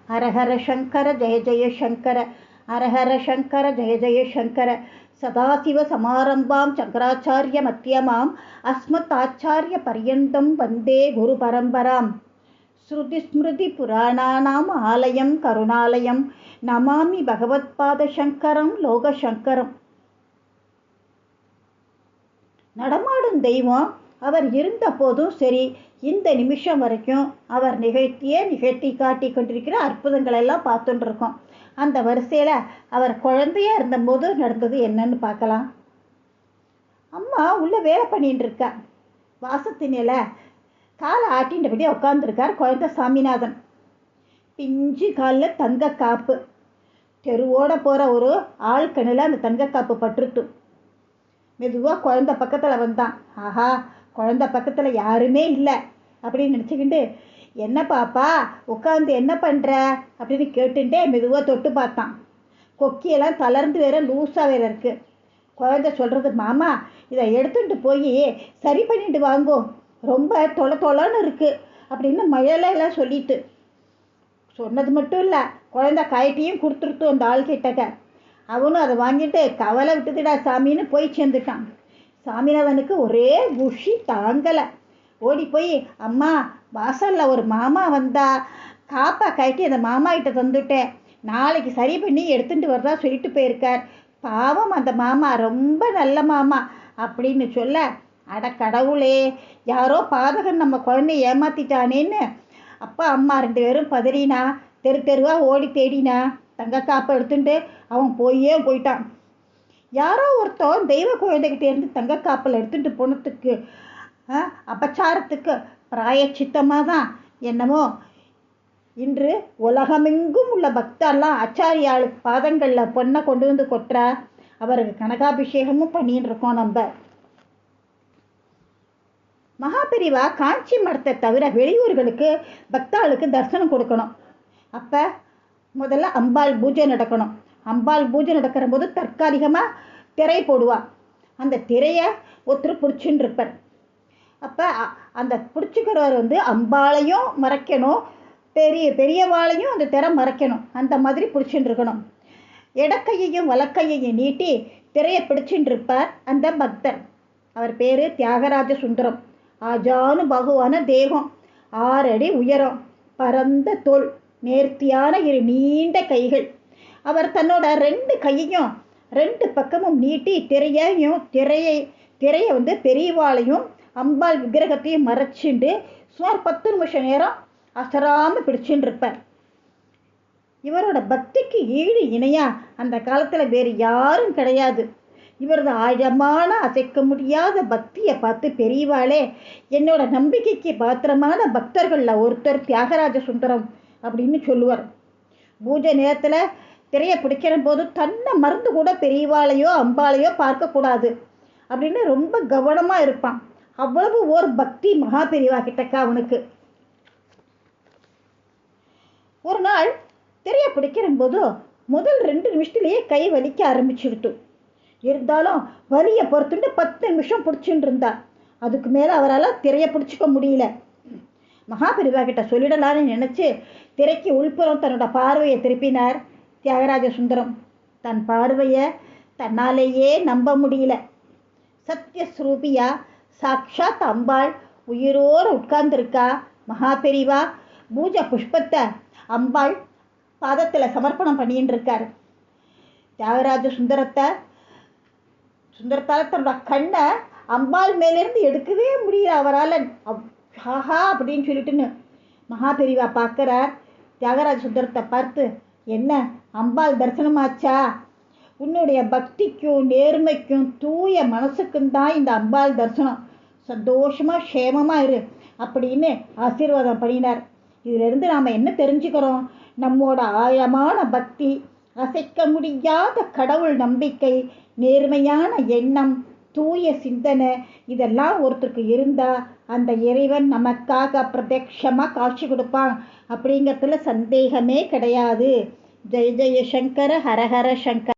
ஹரஹர சங்கர ஜெய ஜெய சங்கர, ஹரஹர சங்கர ஜெய ஜெய சங்கர. சதாசிவ சமாரம்பாம் சங்கராச்சாரிய மத்தியமாம் அஸ்மத் ஆச்சாரிய பர்யந்தம் வந்தே குரு பரம்பராம். ஸ்ருதி ஸ்மிருதி புராணானாம் ஆலயம் கருணாலயம் நமாமி பகவத்பாத சங்கரம் லோக சங்கரம். நடமாடும் தெய்வம் அவர் இருந்த போதும் சரி, இந்த நிமிஷம் வரைக்கும் அவர் நிகழ்த்தி காட்டி கொண்டிருக்கிற அற்புதங்கள் எல்லாம் பார்த்துட்டு இருக்கோம். அந்த வரிசையில் அவர் குழந்தையா இருந்தபோது நடந்தது என்னன்னு பார்க்கலாம். அம்மா உள்ள வேலை பண்ணிட்டு இருக்கா. வாசத்தினில காலை ஆட்டின்றபடியே உட்காந்துருக்கார் குழந்தை சாமிநாதன். பிஞ்சு காலில் தங்க காப்பு. தெருவோட போகிற ஒரு ஆழ்கணில் அந்த தங்க காப்பு பட்டுருத்து. மெதுவாக குழந்தை பக்கத்தில் வந்தான். ஆஹா, குழந்தை பக்கத்தில் யாருமே இல்லை அப்படின்னு நினச்சிக்கிட்டு, என்ன பாப்பா உட்காந்து என்ன பண்ணுற அப்படின்னு கேட்டுட்டே மெதுவாக தொட்டு பார்த்தான். கொக்கியெல்லாம் தளர்ந்து வேற லூஸாக வேற இருக்கு. குழந்தை சொல்கிறது, மாமா இதை எடுத்துகிட்டு போய் சரி பண்ணிட்டு வாங்கோ, ரொம்ப தொலைன்னு இருக்குது அப்படின்னு மழையெல்லாம் சொல்லிட்டு சொன்னது மட்டும் இல்லை, குழந்தை காய்ட்டியும் கொடுத்துருத்து அந்த ஆள்கிட்டக்க. அவனும் அதை வாங்கிட்டு கவலை விட்டுதுடா சாமின்னு போய் சேர்ந்துட்டான். சாமிநாதனுக்கு ஒரே குஷி தாங்கலை. ஓடி போய், அம்மா வாசலில் ஒரு மாமா வந்தா, காப்பா கட்டி அந்த மாமா கிட்ட தந்துட்டேன், நாளைக்கு சரி பண்ணி எடுத்துகிட்டு வர்றதா சொல்லிட்டு போயிருக்கார், பாவம் அந்த மாமா ரொம்ப நல்ல மாமா அப்படின்னு சொல்ல, அட கடவுளே, யாரோ பாதகன் நம்ம குழந்தைய ஏமாத்திட்டானேன்னு அப்பா அம்மா 2 பேரும் பதறினா. தெருவாக ஓடி தேடினா. தங்க காப்பை எடுத்துட்டு அவன் போயிட்டான். யாரோ ஒருத்தன் தெய்வ குழந்தைகிட்ட இருந்து தங்க காப்பில் எடுத்துகிட்டு போனதுக்கு அபச்சாரத்துக்கு பிராயச்சித்தமாக தான் என்னமோ இன்று உலகமெங்கும் உள்ள பக்தர்லாம் ஆச்சாரியாளு பாதங்களில் பொண்ணை கொண்டு வந்து கொட்டுறா. அவருக்கு கனகாபிஷேகமும் பண்ணின்னு இருக்கோம். நம்ம மகாபெரிவா காஞ்சி மடத்தை தவிர வெளியூர்களுக்கு பக்தாளுக்கு தரிசனம் கொடுக்கணும். அப்போ முதல்ல அம்பாள் பூஜை நடக்கணும். அம்பாள் பூஜை நடக்கிற போது தற்காலிகமாக திரை போடுவா. அந்த திரையை ஒருத்தர் பிடிச்சின்னு இருப்பார். அப்போ அந்த பிடிச்சிக்கிறவர் அம்பாளையும் மறைக்கணும், பெரியவாளையும் அந்த திரை மறைக்கணும். அந்த மாதிரி பிடிச்சின்னு இருக்கணும். இடக்கையையும் வலக்கையையும் நீட்டி திரையை பிடிச்சின்னு இருப்பார் அந்த பக்தர். அவர் பேர் தியாகராஜ சுந்தரம். ஆஜானு பகுவான தேகம், 6 அடி உயரம், பரந்த தோல், நேர்த்தியான 2 நீண்ட கைகள். அவர் தன்னோட 2 கையையும் 2 பக்கமும் நீட்டி திரையை பெரியவாளையும் அம்பாள் விக்கிரகத்தையும் மறைச்சிண்டு சுமார் 10 நிமிஷம் நேரம் அசராமல் பிடிச்சின்னு இருப்பார். இவரோட பக்திக்கு ஈடு இணையா அந்த காலத்தில் வேறு யாரும் கிடையாது. இவரது ஆழமான அசைக்க முடியாத பக்தியை பார்த்து பெரியவாளே, என்னோட நம்பிக்கைக்கு பாத்திரமான பக்தர்களில் ஒருத்தர் தியாகராஜ சுந்தரம் அப்படின்னு சொல்லுவார். பூஜை நேரத்தில் திரையை பிடிக்கிற போது தன்னை மறந்து கூட பெரியவாளையோ அம்பாளையோ பார்க்கக்கூடாது அப்படின்னு ரொம்ப கவனமாக இருப்பான். அவ்வளவு ஒரு பக்தி மகா பெரியவா கிட்டக்கா அவனுக்கு. ஒரு நாள் திரையை பிடிக்கிற போது முதல் 2 நிமிஷத்துலேயே கை வலிக்க ஆரம்பிச்சுடுத்து. இருந்தாலும் வலியை பொறுத்துட்டு 10 நிமிஷம் பிடிச்சிட்டு இருந்தா. அதுக்கு மேலே அவரால் திரையை பிடிச்சிக்க முடியல. மகாபெரிவா கிட்ட சொல்லிடலான்னு நினச்சி திரைக்கு உள்புறம் தன்னோட பார்வையை திருப்பினார் தியாகராஜ சுந்தரம். தன் பார்வையை தன்னாலேயே நம்ப முடியல. சத்யஸ்ரூபியா சாக்ஷாத் அம்பாள் உயிரோடு உட்கார்ந்துருக்கா. மகாபெரிவா பூஜை புஷ்பத்தை அம்பாள் பாதத்தில் சமர்ப்பணம் பண்ணின்னு இருக்கார். தியாகராஜ சுந்தரத்தால் தன்னோட கண்ணை அம்பாள் மேலேருந்து எடுக்கவே முடியல அவரால். ஹாஹா அப்படின்னு சொல்லிட்டுன்னு மகாபெரிவா பார்க்குறார். தியாகராஜ சுந்தரத்தை பார்த்து, என்ன அம்பாள் தரிசனமாச்சா? உன்னுடைய பக்திக்கும் நேர்மைக்கும் தூய மனசுக்கும் தான் இந்த அம்பாள் தரிசனம். சந்தோஷமாக க்ஷேமமாக இரு அப்படின்னு ஆசீர்வாதம் பண்ணினார். இதிலிருந்து நாம் என்ன தெரிஞ்சுக்கிறோம்? நம்மோட ஆழமான பக்தி, அசைக்க முடியாத கடவுள் நம்பிக்கை, நேர்மையான எண்ணம், தூய சிந்தனை இதெல்லாம் ஒருத்தருக்கு இருந்தால் அந்த இறைவன் நமக்காக பிரத்யட்சமாக காட்சி கொடுப்பான் அப்படிங்கிறதுல சந்தேகமே கிடையாது. ஜெய ஜெய சங்கர, ஹரஹர சங்கர.